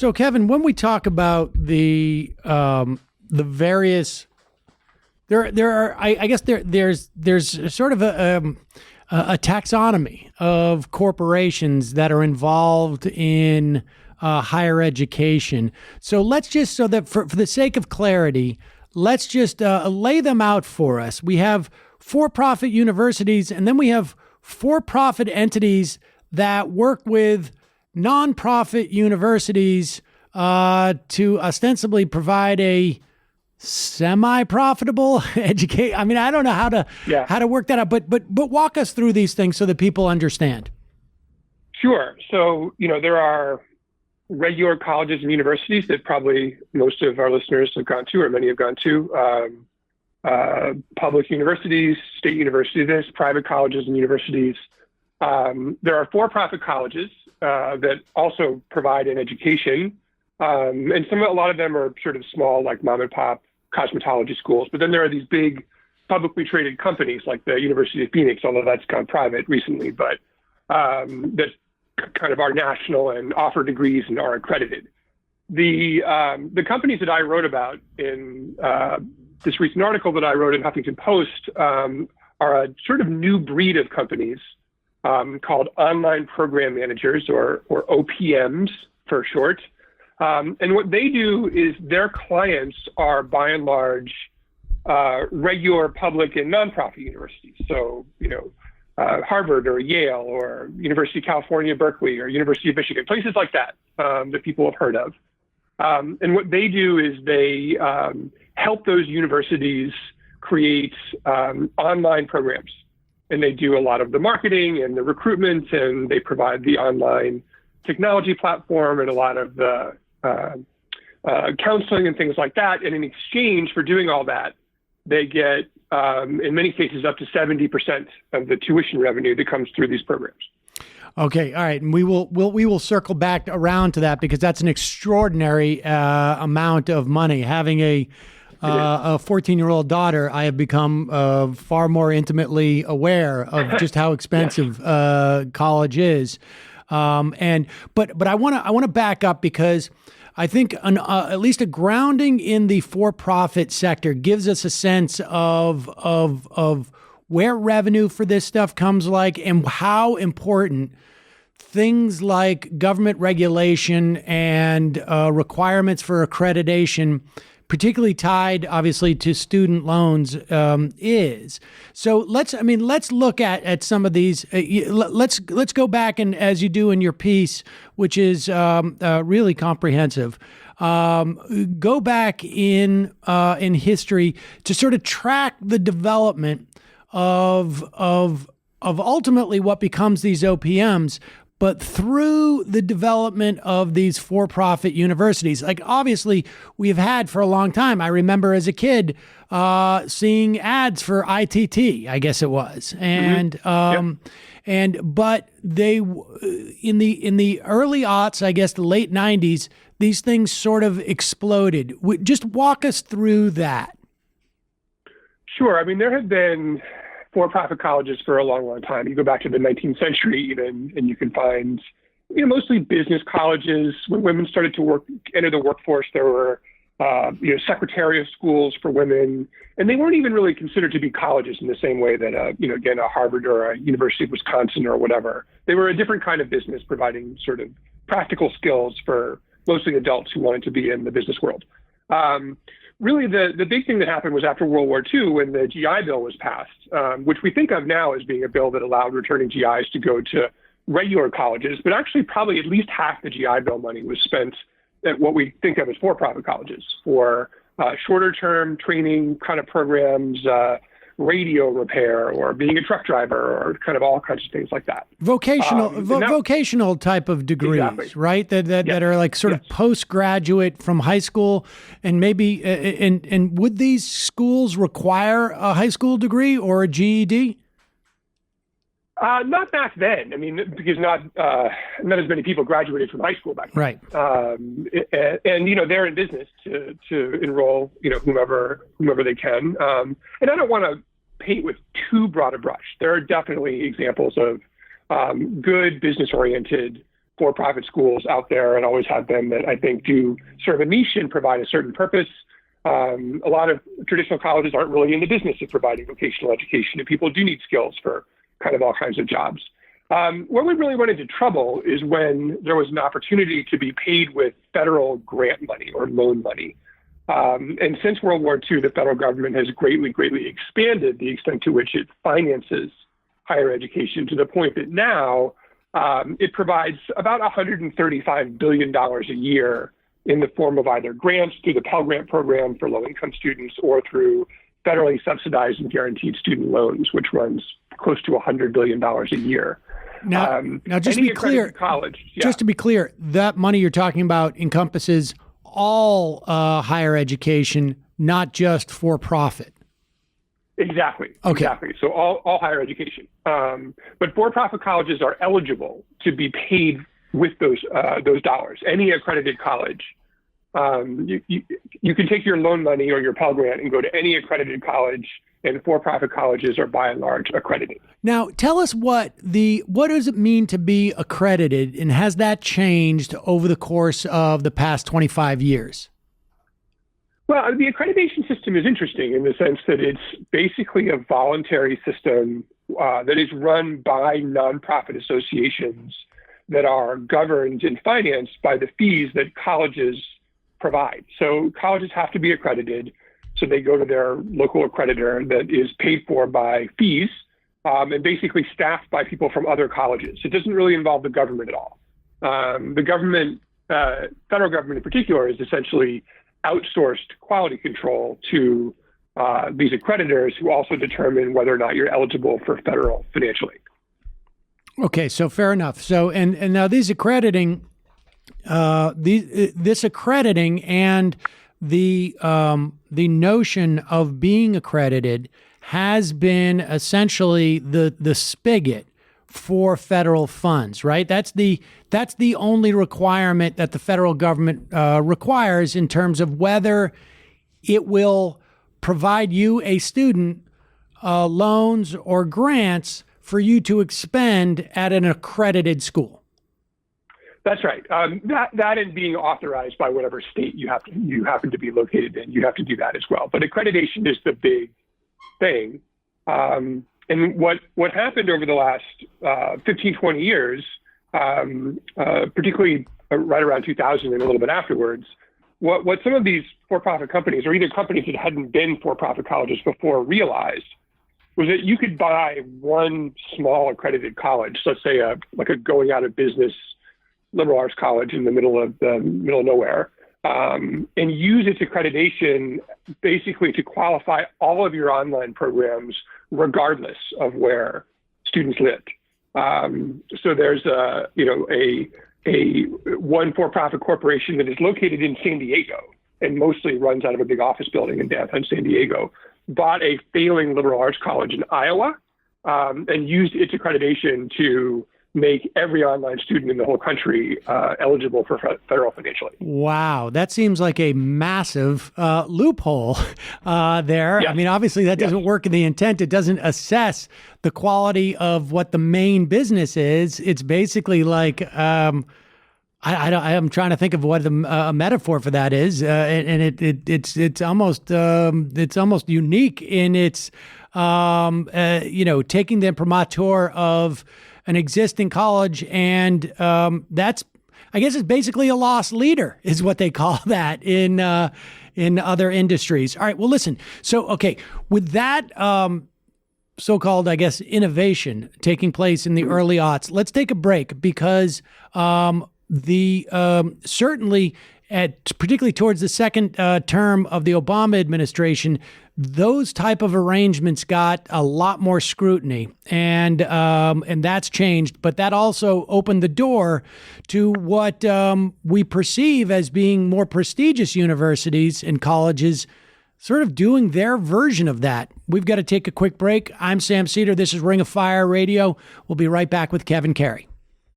So, Kevin, when we talk about the various, there are, I guess there's sort of a taxonomy of corporations that are involved in higher education. So let's just, so that for the sake of clarity, let's just lay them out for us. We have for-profit universities, and then we have for-profit entities that work with nonprofit universities to ostensibly provide a semi-profitable educate. I mean, I don't know how to work that out, but walk us through these things so that people understand. Sure. So, there are regular colleges and universities that probably most of our listeners have gone to, or many have gone to. Public universities, state universities, there's private colleges and universities. There are for-profit colleges that also provide an education. And a lot of them are sort of small, like mom and pop cosmetology schools. But then there are these big publicly traded companies like the University of Phoenix, although that's gone private recently, but that kind of are national and offer degrees and are accredited. The companies that I wrote about in this recent article that I wrote in Huffington Post are a sort of new breed of companies called online program managers, or OPMs for short. And what they do is their clients are, by and large, regular public and nonprofit universities. So, Harvard or Yale or University of California, Berkeley, or University of Michigan, places like that that people have heard of. And what they do is they help those universities create online programs. And they do a lot of the marketing and the recruitment, and they provide the online technology platform and a lot of the counseling and things like that. And in exchange for doing all that, they get, in many cases, up to 70% of the tuition revenue that comes through these programs. Okay, all right, and we will circle back around to that, because that's an extraordinary amount of money. Having a 14-year-old daughter, I have become far more intimately aware of just how expensive college is. But I want to back up, because I think at least a grounding in the for-profit sector gives us a sense of where revenue for this stuff comes like, and how important things like government regulation and requirements for accreditation, particularly tied obviously to student loans, is. So let's look at some of these. Let's go back, and as you do in your piece, which is really comprehensive, go back in history to sort of track the development of ultimately what becomes these OPMs, but through the development of these for-profit universities. Like, obviously, we've had for a long time. I remember as a kid seeing ads for ITT, I guess it was, and but they in the early aughts, I guess the late 90s, these things sort of exploded. Just walk us through that. Sure. I mean, there have been for-profit colleges for a long, long time. You go back to the 19th century even, and you can find, mostly business colleges. When women started to enter the workforce, there were, secretarial schools for women, and they weren't even really considered to be colleges in the same way that, again, a Harvard or a University of Wisconsin or whatever. They were a different kind of business, providing sort of practical skills for mostly adults who wanted to be in the business world. Really, the big thing that happened was after World War II, when the GI Bill was passed, which we think of now as being a bill that allowed returning GIs to go to regular colleges, but actually probably at least half the GI Bill money was spent at what we think of as for-profit colleges for shorter-term training kind of programs, radio repair, or being a truck driver, or kind of all kinds of things like that. Vocational type of degrees, exactly. Right? That are like sort of postgraduate from high school, and maybe and would these schools require a high school degree or a GED? Not back then. I mean, because not as many people graduated from high school back then. Right. And they're in business to enroll whomever they can. And I don't want to paint with too broad a brush. There are definitely examples of good business-oriented for-profit schools out there and always have been that I think do serve a niche and provide a certain purpose. A lot of traditional colleges aren't really in the business of providing vocational education, and people do need skills for kind of all kinds of jobs. Where we really run into trouble is when there was an opportunity to be paid with federal grant money or loan money. And since World War II, the federal government has greatly expanded the extent to which it finances higher education to the point that now it provides about $135 billion a year in the form of either grants through the Pell Grant program for low-income students or through federally subsidized and guaranteed student loans, which runs close to $100 billion a year. Now, just to be clear, just to be clear, that money you're talking about encompasses all higher education, not just for profit. Exactly. Okay. Exactly. So all higher education. But for-profit colleges are eligible to be paid with those dollars. Any accredited college, you can take your loan money or your Pell Grant and go to any accredited college, and for-profit colleges are by and large accredited. Now, tell us what does it mean to be accredited, and has that changed over the course of the past 25 years? Well, the accreditation system is interesting in the sense that it's basically a voluntary system that is run by nonprofit associations that are governed and financed by the fees that colleges provide. So colleges have to be accredited. So they go to their local accreditor that is paid for by fees and basically staffed by people from other colleges. It doesn't really involve the government at all. The government, federal government in particular, is essentially outsourced quality control to these accreditors who also determine whether or not you're eligible for federal financial aid. Okay, so fair enough. So and now these accrediting, this accrediting and the notion of being accredited has been essentially the spigot for federal funds, right? That's the only requirement that the federal government requires in terms of whether it will provide you, a student, loans or grants for you to expend at an accredited school. That's right. That and being authorized by whatever state you happen to be located in, you have to do that as well. But accreditation is the big thing. And what happened over the last 15, 20 years, particularly right around 2000 and a little bit afterwards, what some of these for-profit companies, or either companies that hadn't been for-profit colleges before, realized was that you could buy one small accredited college, so let's say a going out of business liberal arts college in the middle of nowhere, and use its accreditation basically to qualify all of your online programs, regardless of where students lived. So there's a one for-profit corporation that is located in San Diego and mostly runs out of a big office building in downtown San Diego, bought a failing liberal arts college in Iowa, and used its accreditation to make every online student in the whole country eligible for federal financial aid. Wow, that seems like a massive loophole there. Yes. I mean, obviously that doesn't work in the intent. It doesn't assess the quality of what the main business is. It's basically like I'm trying to think of what a metaphor for that is, and it's almost unique in its taking the imprimatur of an existing college, and that's, I guess, it's basically a lost leader, is what they call that in other industries. All right, well, listen. So, okay, with that so-called, I guess, innovation taking place in the early aughts, let's take a break because certainly particularly towards the second term of the Obama administration, those type of arrangements got a lot more scrutiny, and that's changed. But that also opened the door to what we perceive as being more prestigious universities and colleges sort of doing their version of that. We've got to take a quick break. I'm Sam Seder. This is Ring of Fire Radio. We'll be right back with Kevin Carey.